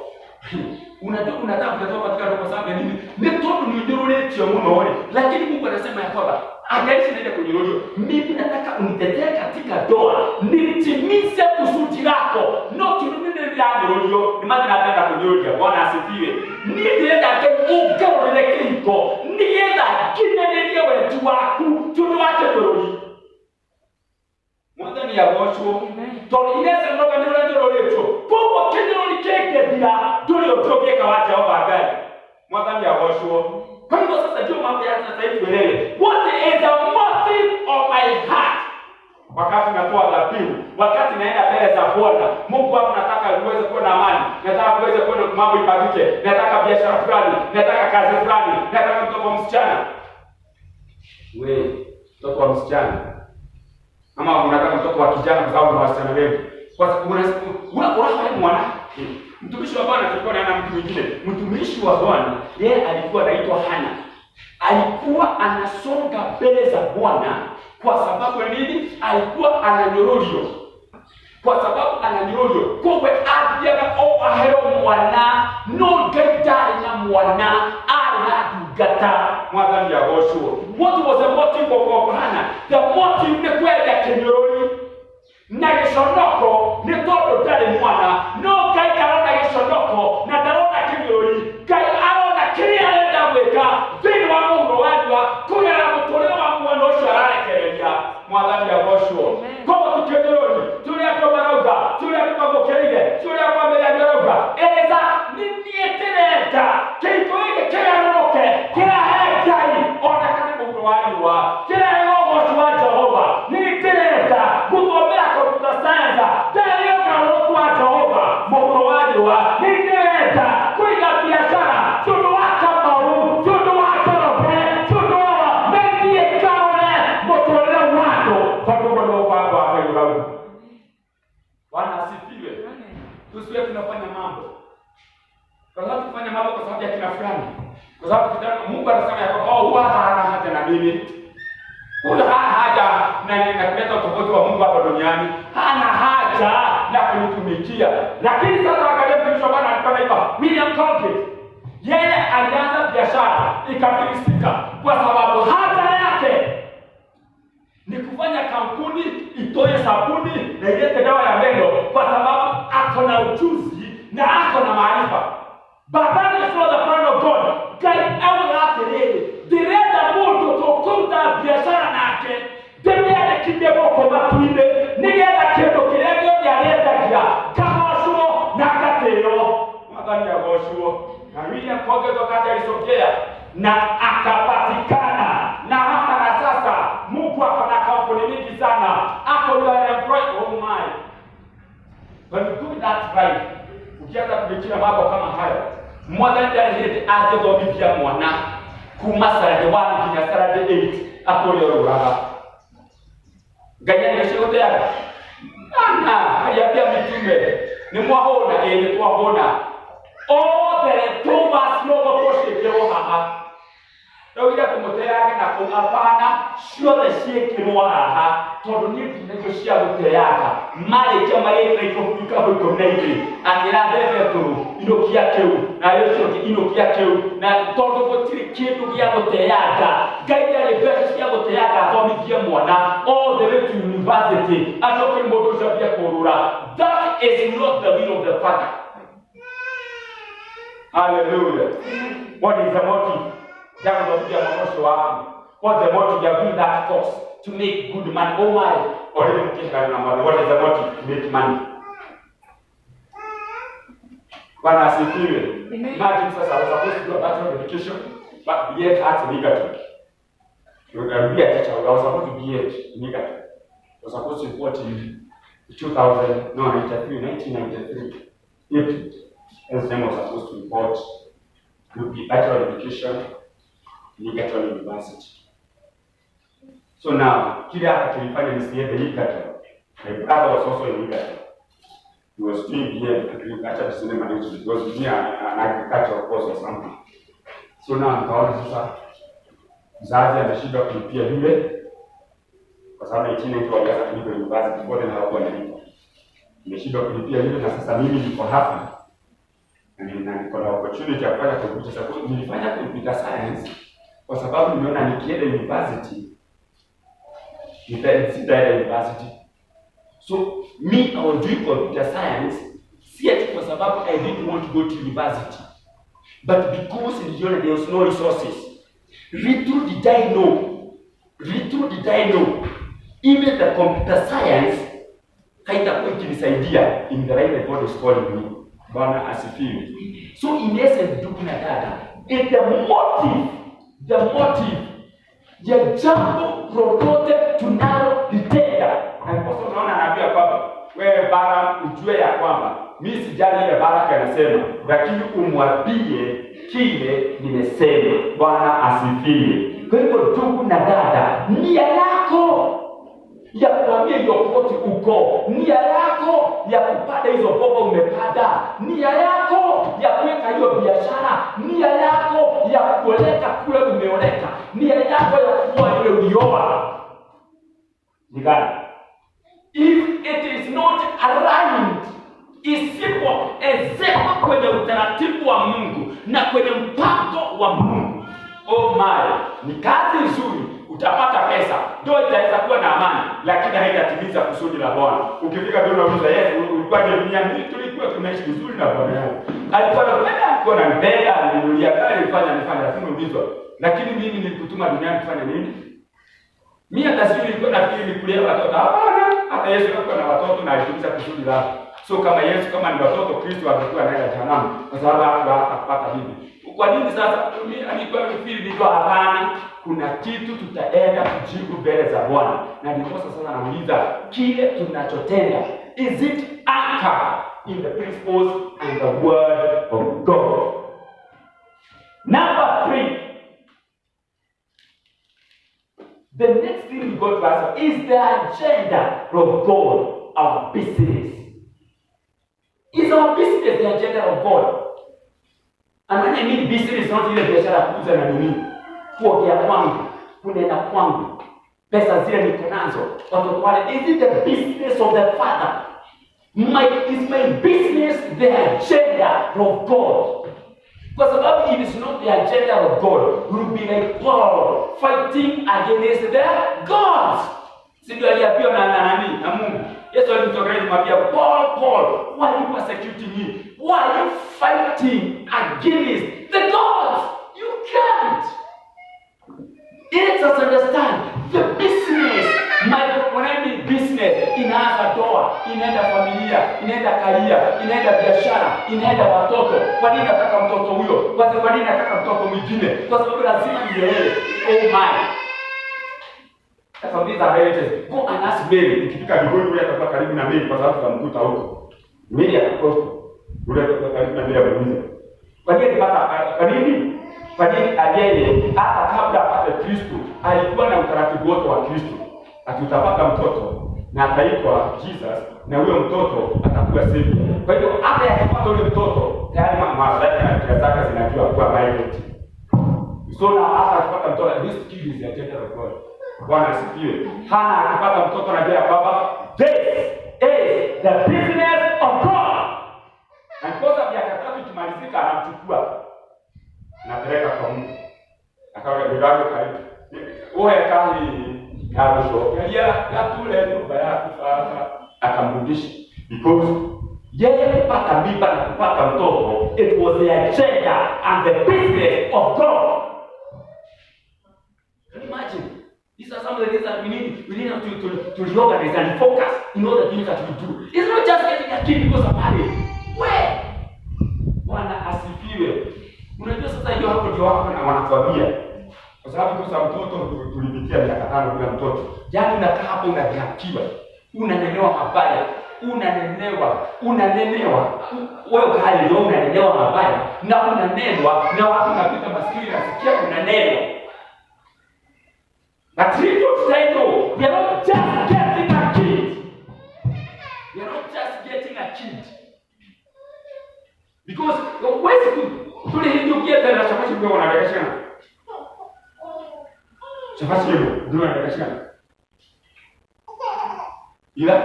Unataka kutoa katika doa kwa sababu nini? Ni toto ni ndio sio muone. Lakini Mungu anasema ya kwamba angalishi naenda kwenye roho. Mimi nataka unitetee katika doa. Nitimize kusudi lako. No kirumine ya roho. Ni maana nataka kwenye roho. Bwana asifiwe. Nienda ugoreleke iko. Nienda kinenelea wetu wako. Tunawache roho. Mwanzo ni ya Bosho. Toro inaweza ndoka ndio lecho. Popo kenyo ni keke bila tulio tokeka wacha hapa gari. Mwanzo ni ya Bosho. Kwa hivyo sasa ndio mambo ya sasa hivi tuelewe. What is the motive of my heart? Wakati natoa dhabihu, wakati naenda mbele za Bwana, Mungu wangu nataka uweze kuwa na amani. Nataka uweze kuwa na mambo ibadilike. Nataka biashara fulani, nataka kazi fulani, nataka mtoto wa msichana. Wewe, mtoto wa msichana. Ama unataka mtoto wa kijana kwa sababu na wasichana wengi. Kwa sababu una mwana. Mtumishi wa Bwana tulikuwa na mtu mwingine. Mtumishi wa Bwana yeye alikuwa anaitwa Hana. Alikuwa anasonga mbele za Bwana kwa sababu nini? Alikuwa ananyorolio. Kwa sababu ananyorolio. Kwa adiaga o ahero mwana no gaitari na mwana ala dugata mwadhani ya Joshua. What was the motive of Hana? The motive ni kwenda kinyoroli. Na gishonoko ni todo dali mwana no kai karona gishonoko na darona kinyoroli kai arona kiria enda weka vini wa Mungu wajua kuya na mutoleo wa mwana ushara kerelia mwadhani ya Joshua. Kwa tukinyoroli tulia kwa marauga tulia kwa bokerige tulia kwa melanyoga eleza nitieteleka kiko ile kila roke kila hekai ona kama Mungu wajua kila roho wa Jehova nitieteleka kutombea science ndio karo kwa Jehova Mungu wajua nitieteleka kuiga biashara tutoaka maru tutoaka roho tutoa ndio karo motolea watu kwa sababu baba hapa yule. Bwana asifiwe. Tusiwe tunafanya mambo Kwa sababu kufanya mambo kwa sababu ya kina fulani. Kwa sababu Mungu anasema ya kwamba huwa hana haja na mimi. Huyo hana haja na kuleta utofauti wa Mungu hapa duniani. Hana haja na kunitumikia. Lakini sasa angalia mtumishi wa Bwana alikuwa anaitwa William Colgate. Yeye alianza biashara ikafilisika kwa sababu haja yake ni kufanya kampuni itoe sabuni na ilete dawa ya meno kwa sababu ako na ujuzi na ako na maarifa. But that is not the plan of God. Ngai aurate rĩrĩ ndĩrenda mũndũ tũkũruta biashara nake ndĩmĩandĩkithie gũkũ matu-inĩ nĩgetha kĩndũ kĩrĩa gĩothe arendagia kagocwo na gatĩo. Mwathani agocwo. Na William Colgate wakati alisogea na akapatikana, na hata na sasa Mungu ako na kampuni mingi sana. Ako employed. Oh my. When you do that right, ukianza kufikiria mambo kama hayo, mwathani ndarĩhĩte angĩthomithia mwana kuma Saturday 1 nginya Saturday 8 atũre ũrũraga. Ngai nĩagĩcigũteaga. Aliambia mitume nĩmwahũna, nĩtwahũna. Othe tũmaciogo tũciĩkĩrwo haha. Rĩu ira kũmũteage na kũmapana ciothe ciĩkĩrwo haha tondũ nĩ nginyagia cia gũteaga. Marĩkia magĩkĩra ikũbika ikũmi na igĩrĩ angĩra Petero inũkia kĩu na Yesu inũkia kĩu na tondũ gũtirĩ kĩndũ gĩa gũteanga. Ngai ndarĩ mbeca cia gũteanga athomithie mwana all the way to university acoke mũndũ ũcio ambie kũrũra. That is not the will of the Father. Hallelujah. What is the motive? What's the motive of doing that course? To make good money. Oh my. What is the motive? To make money. Bwana asifiwe. Imagine sasa I was supposed to do a bachelor of education, but yet at negative. You can be a teacher. I was supposed to be a negative. I was supposed to report in 1993. April. As them was supposed to report to be bachelor of education in Egerton University. So now, kile hapa kilifanya nisiende Egerton. My brother was also in Egerton. He was doing BA agriculture business management. He was doing an agricultural course or something. So now nikaona sasa mzazi ameshindwa kulipia yule kwa sababu 18 walianza kulipa university before then hawakuwa wanalipa. Nimeshindwa kulipia yule na sasa mimi niko hapa. Na niko na opportunity ya kufanya computer science. Nilifanya computer science kwa sababu nimeona nikienda university nitaenda university. So me I was doing computer science si ati kwa sababu I didn't want to go to university, but because niliona there was no resources. Little did I know even the computer science haitakuwa ikinisaidia in the right that God is calling me. Bwana asifiwe. So in essence, ndugu na dada, the motive ya jambo lolote tunalolitenda. Na kwa sababu unaona anaambia kwamba wewe bara ujue ya kwamba mimi sijali ile baraka anasema, lakini umwambie kile nimesema. Bwana asifiwe. Kwa hivyo ndugu na dada, nia yako ya kuambia hiyo ploti uko, nia yako ya kupata hizo boga umepata, nia yako ya kuweka hiyo biashara, nia yako ya kuoleka kule umeoleka, nia yako ya kuwa ile ulioa ni gani? If it is not aligned, isipo ezekwa kwenye utaratibu wa Mungu na kwenye mpango wa Mungu, oh my, ni kazi nzuri. Utapata pesa, ndio itaweza kuwa na amani, lakini haitatimiza kusudi la Bwana. Ukifika ndio unauliza Yesu, ulikuwa duniani tulikuwa tunaishi vizuri na Bwana yangu. Alikuwa na mbele, alinulia gari, nifanya lakini lakini mimi nilikutuma duniani kufanya nini? Mimi hata sijui nilikuwa nafikiri nikulea watoto. Hapana, hata Yesu alikuwa na watoto na alitimiza kusudi lake. So kama Yesu kama ni watoto, Kristo alikuwa anaenda jehanamu kwa sababu hakupata hivi. Kwa nini sasa mimi alikuwa nafikiri ndio? Hapana, kuna kitu tutaenda kujibu mbele za Bwana. Na ndipo sasa nauliza kile tunachotenda, is it anchored in the principles and the word of God? Number 3. The next thing we got to ask is the agenda of God, our business. Is our business the agenda of God? And when I mean business, is not ile biashara kuuza na nini. Kuongea kwangu, kunena kwangu. Pesa zile niko nazo. Watoto wale, is it the business of the Father? Is my business the agenda of God? Because if it's not the agenda of God, we'll be like Paul fighting against the gods. Sindio aliambiwa na Mungu. Yesu alimtokea kumwambia Paul, why are you persecuting me? Why are you fighting against the gods? You can't. Let us understand the business. When I mean business, inaanza ndoa, inaenda familia, inaenda karia, inaenda biashara, inaenda watoto. Kwa nini nataka mtoto huyo? Kwa nini nataka mtoto mwingine? Kwa sababu lazima nielewe. Oh my. Sasa these are relatives. Go and ask Mary. Ukifika mbinguni ule atakuwa karibu na Mary kwa sababu tutamkuta huko. Mary atakuwa ule atakuwa karibu na Mary amuulize. Kwa nini yeye hata kabla apate Kristo alikuwa na utaratibu wote wa Kristo? Atutapata mtoto na ataitwa Jesus na huyo mtoto atakuwa savior. Kwa hiyo hata yakipata ule mtoto tayari mamlaka na tabia zake zinajua kuwa mighty. So na hata akipata mtoto, this kid is the agenda of God. Bwana asifiwe. Hana akipata mtoto anajua kwamba this is the business of God. Na kwa miaka 3 ikimalizika anamchukua napeleka kwa Mungu. Akawa ndio karibu. Wewe kali hapo ya tule nyumba yako sasa akamrudisha because yeye kupata mimba na kupata mtoto, it was the agenda and the business of God. Can you imagine? These are some of the things that we need to reorganize and focus in all the things that we do. It's not just getting a kid because of marriage. Where? Bwana asifiwe. Unajua sasa hiyo hapo ndio wako na wanakwambia. Kwa sababu kwa mtoto tulipitia miaka 5 bila mtoto. Yaani unakaa hapo unadhihakiwa. Unanelewa mabaya. Unanelewa. Wewe kali leo unanelewa mabaya na unanelwa na watu wanapita maskini nasikia unanelwa. But little they know, we are not just getting a kid. We are not just getting a kid. Because when you get the chapati ndio wanarekeshana. Chapati ndio wanarekeshana. Ila?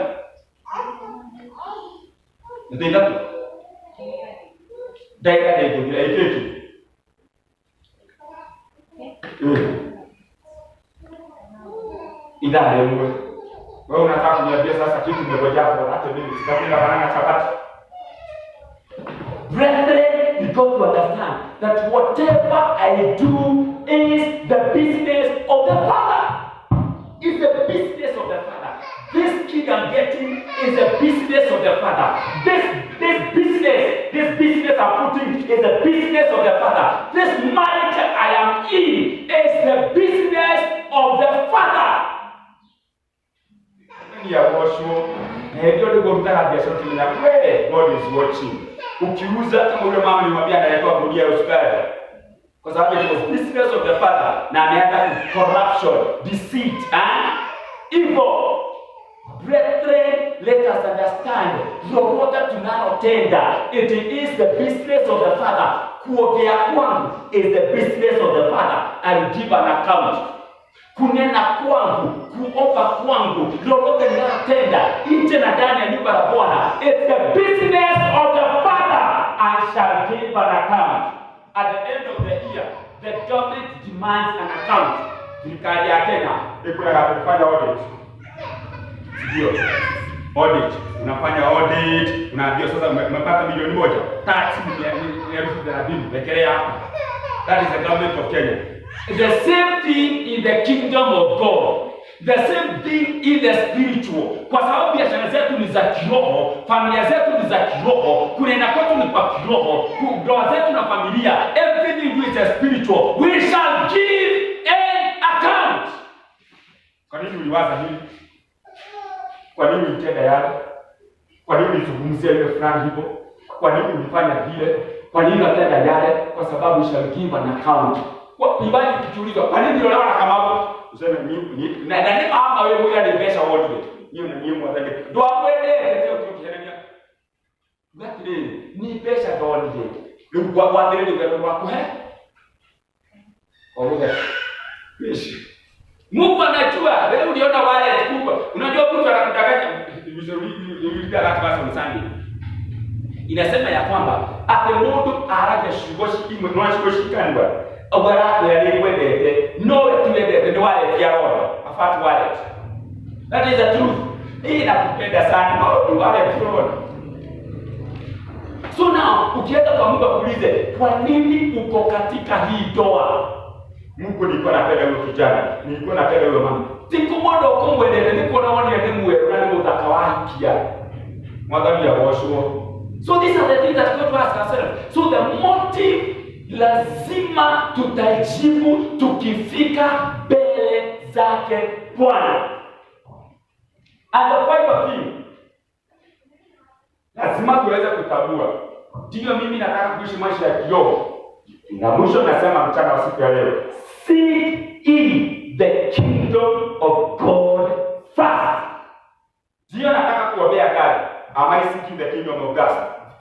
Ndio ngapi? Dakika ndio ile Ila leo wewe unataka kuniambia sasa kitu ndio japo hata mimi sikapenda banana chapati. Brethren, you got to understand that whatever I do is the business of the Father. It's the business of the Father. This kid I'm getting is the business of the Father. This business I'm putting is the business of the Father. This marriage I am in is the business of the Father. Ya washo ndio ndio mtaka biashara tulia kweli. God is watching. Ukiuza kama yule mama nilimwambia anayetoa gunia ya sukari kwa sababu it was business of the Father na ameanza corruption, deceit and evil. Brethren, let us understand lolote tunalotenda, it is the business of the Father. Kuongea kwangu is the business of the Father. I'll give an account. Kunena kwangu, kuomba kwangu, lolote ninalotenda nje na ndani ya nyumba ya Bwana, it's the business of the Father. I shall give an account. At the end of the year, the government demands an account. Serikali ya Kenya ikuna kufanya audit. Ndio. Audit. Unafanya audit, unaambia sasa umepata milioni 1. Tax ni 30,000. Wekelea hapo. That is the government of Kenya. The same thing in the kingdom of God. The same thing in the spiritual. Kwa sababu biashara zetu ni za kiroho, familia zetu ni za kiroho, kunena kwetu ni kwa kiroho, ndoa zetu na familia, everything is a spiritual. We shall give an account. Kwa nini uliwaza hili? Kwa nini ulitenda yale? Kwa nini ulizungumzia ile fulani hivyo? Kwa nini ulifanya vile? Kwa nini unatenda yale? Kwa sababu we shall give an account. Kwa ibadi kujiuliza, kwa nini unaona kama hapo? Useme ni na nani mama wewe mmoja ni pesa wote. Hiyo ni nyimbo zake. Ndio kwende teteo tukiendelea. Ngati ni pesa wote. Kwa vile ndio wako Mungu anajua. Wewe uliona wale kubwa. Unajua mtu anakudanganya inasema ya kwamba ate mundu araje shugoshi imwe no shugoshikandwa obara yali wedete no tuwedete ni wale ya roho afatu wale. That is the truth. Hii nakupenda sana no wale roho. So now ukienda kwa Mungu akuulize kwa nini uko katika hii ndoa? Mungu nilikuwa napenda huyo kijana, nilikuwa napenda huyo mama. Siku moja ukomwendele niko naona ni mwe na ni mutakawahikia. Mwadhamu ya washo. So these are the things that God wants ourselves. So the motive lazima tutajibu tukifika mbele zake Bwana. And the final thing lazima tuweze kutambua. Ndio mimi nataka kuishi maisha ya kiroho. Na mwisho nasema mchana wa siku ya leo. Seek ye the kingdom of God first. Ndio nataka kuombea gari. Am I seeking the kingdom of God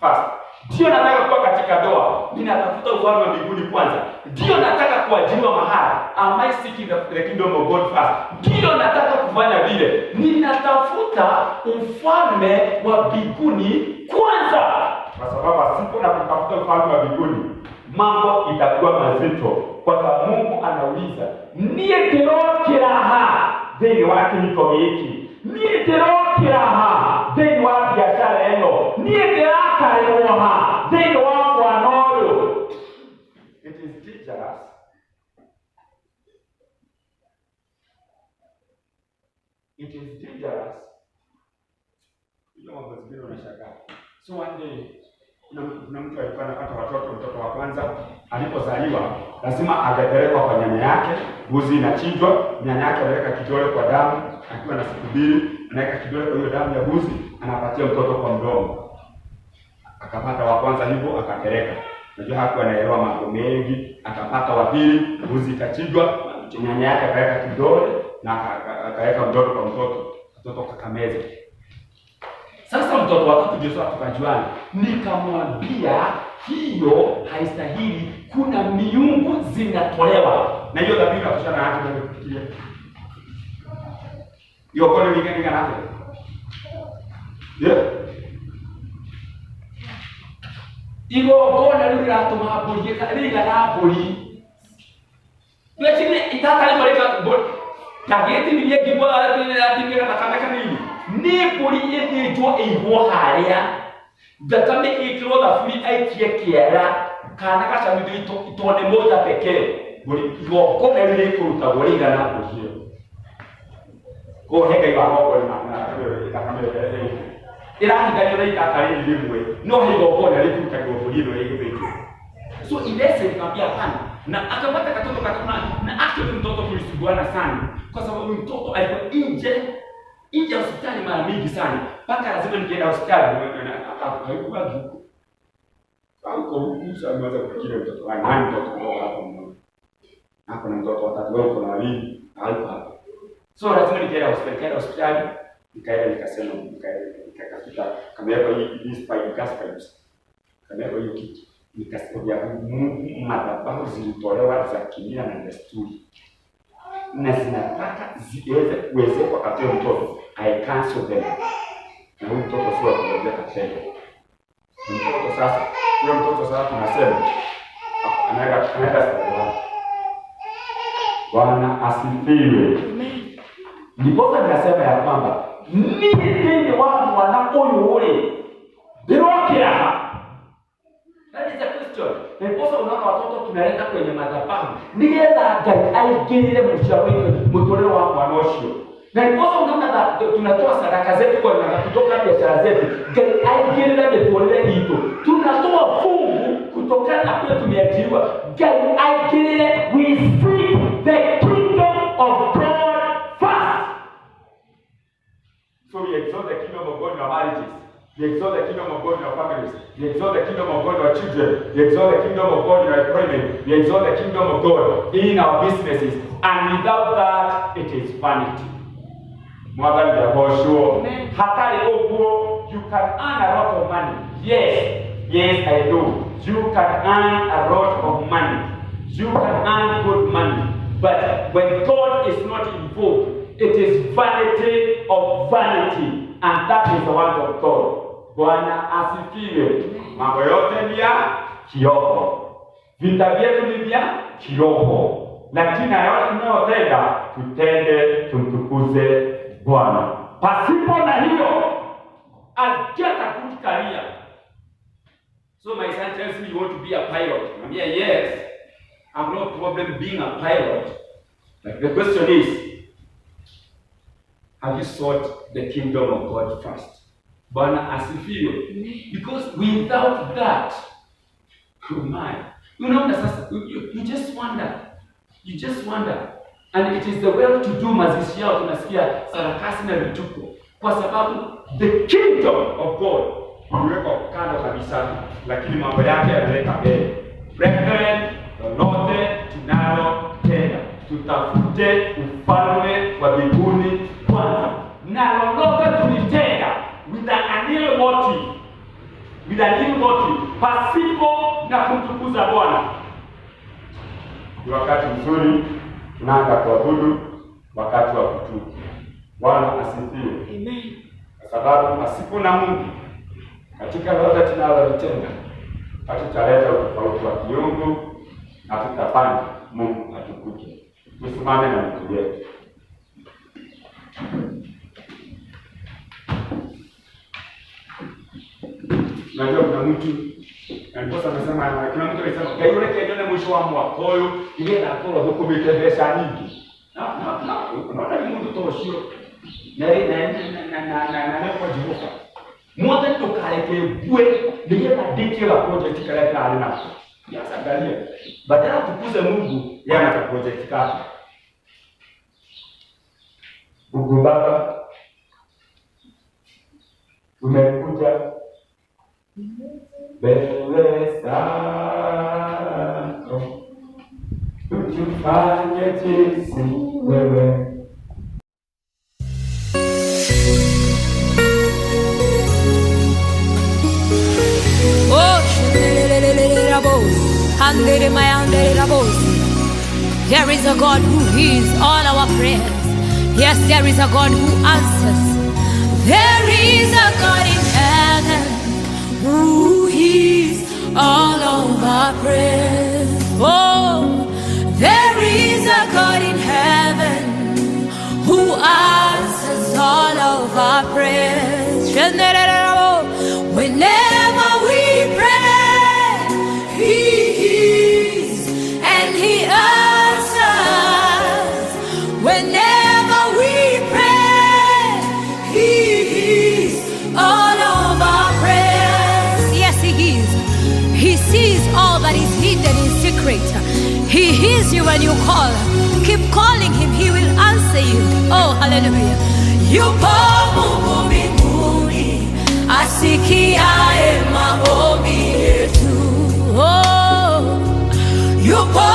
first? Ndio nataka kuwa katika ndoa. Ninatafuta ufalme wa mbinguni kwanza. Ndio nataka kuajiriwa mahali. Am I seeking the kingdom of God first? Ndio nataka kufanya vile. Ninatafuta ufalme wa mbinguni kwanza. Kwa sababu asipo na kutafuta ufalme wa mbinguni, mambo itakuwa mazito. Kwa sababu Mungu anauliza, "Nie kirokiraha thĩinĩ wa kĩhiko gĩkĩ? Nie kirokiraha thĩinĩ wa biacara ĩno? Nie ndĩrakarĩrwo ha thĩinĩ wa mwana ũyũ?" It is dangerous. It is dangerous. Ndio mambo zingine unashangaa. So one day kuna mtu alikuwa anapata mtoto wa kwanza alipozaliwa lazima agepelekwa kwa nyanya yake, mbuzi inachinjwa, nyanya yake anaweka kidole kwa damu, akiwa na siku 2 anaweka kidole kwa hiyo damu ya mbuzi, anapatia mtoto kwa mdomo. Akapata wa kwanza hivyo akapeleka. Unajua hakuwa anaelewa mambo mengi, akapata wa pili, mbuzi ikachinjwa, nyanya yake akaweka kidole na akaweka mtoto kwa mtoto kakameza. Sasa mtoto wakati Yesu akajuana, nikamwambia hiyo haistahili, kuna miungu zinatolewa. Na hiyo dhabihu inatoshana na haki na kufikiria. Hiyo kwa nini ngani ngana hapo? Igo bona lura atoma hapo yeka napoli. Lakini itatali mareka tageti ni yeki bora atingira takameka nini? Ni poli yetu ego haria dakame ikiro da fuli aitie kiera kana kasha ndio itone moja pekee boli yoko na ile kuruta boli ngana hapo hiyo ko heka iba hapo na takame ila ndio ile itakali limwe no hiyo bona ile kuruta boli ndio ile pekee. So ilese nikamwambia hapana, na akapata katoto katuna na actually mtoto tulisiguana sana kwa sababu mtoto alikuwa nje hospitali mara mingi sana. Paka lazima nikienda hospitali haikuwa huko. Huko huko sasa kufikiria mtoto wangu. Nani mtoto mdogo hapo mmoja. Hapo na mtoto watatu wao kuna wawili hapo. So lazima nikienda hospitali nikaenda nikasema nikakafika kamera hii spike gas pipes. Kamera hiyo kitu. Nikasikia madhabahu zilitolewa za kimila na desturi. Na zinataka ziweze kuwezekwa katika mtoto. I cancel them. Na huyu mtoto sio kuongea tena. Mtoto sasa tunasema anaenda sawa. Bwana asifiwe. Amen. Ndipo tunasema ya kwamba nini watu wanapoyole birokea. That is the question. Ndipo unaona watoto tunaleta kwenye madhabahu. Nienda aigirire mshauri mtoleo wako anosho. Na ndipo unaona tunatoa sadaka zetu kwa na kutoka biashara zetu. Aigirire mtoleo hito. Tunatoa fungu kutokana na kile tumeajiriwa. Aigirire we seek the kingdom of God first. So we exalt the kingdom of God in our marriages. We exalt the kingdom of God in our families. We exalt the kingdom of God in our children. We exalt the kingdom of God in our employment. We exalt the kingdom of God in our businesses. And without that, it is vanity. Mother, we are for sure. You can earn a lot of money. Yes, I do. you can earn a lot of money. You can earn good money. But when God is not involved, it is vanity of vanity. And that is the word of God. Bwana asifiwe. Mambo yote ni ya kiroho. Vita vyetu ni vya kiroho. Lakini yote tunayotenda tutende tumtukuze Bwana. Pasipo na hiyo, I'll get a good career. So my son tells me you want to be a pilot. I mean, yes, I have no problem being a pilot. But the question is, have you sought the kingdom of God first? Bwana asifiwe. Because without that, oh my, you just wonder. You just wonder. And it is the well-to-do mazishi yao tunasikia sarakasi na vituko. Kwa sababu the kingdom of God uwekwa kando kabisa, lakini mambo yake yanaweka mbele. Brethren, lolote tunalotenda, tutafute ufalme wa mbinguni kwanza. Na lolote tulitenda with an ill motive, pasipo na kumtukuza Bwana. Ni wakati mzuri tunaanza kuabudu, wakati wa kutubu. Bwana asifiwe. Amen. Kwa sababu pasipo na Mungu katika lolote tunalotenda, hatutaleta utofauti wa kiungu na tutafanya Mungu atukuje. Tusimame na miguu yetu. Najua kuna mtu Ndiposa amesema kuna mtu alisema kaiole kaiole mwisho wa mwaka huyu ile na kolo hukumite pesa nyingi. Unaona ni mtu toshio. Na kwa jibuka. Mmoja tukaleke bwe ndiye na diki la project kale kale na. Sasa angalia. Badala tukuze Mungu, yeye ana project kake. Mungu Baba, umekuja mbele zako, utufanye jinsi wewe. There is a God who hears all our prayers. Yes, there is a God who answers. There is a God in heaven who hears all of our prayers. Oh, there is a God in heaven who answers all of our prayers. Whenever we pray, He hears and He answers. Whenever we pray, He hears all of our prayers. Yes, He hears. He sees all that is hidden in secret. He hears you when you call. Keep calling Him, He will answer you. Oh, hallelujah. Yupo Mungu mbinguni, asikiaye maombi yetu. Oh, yupo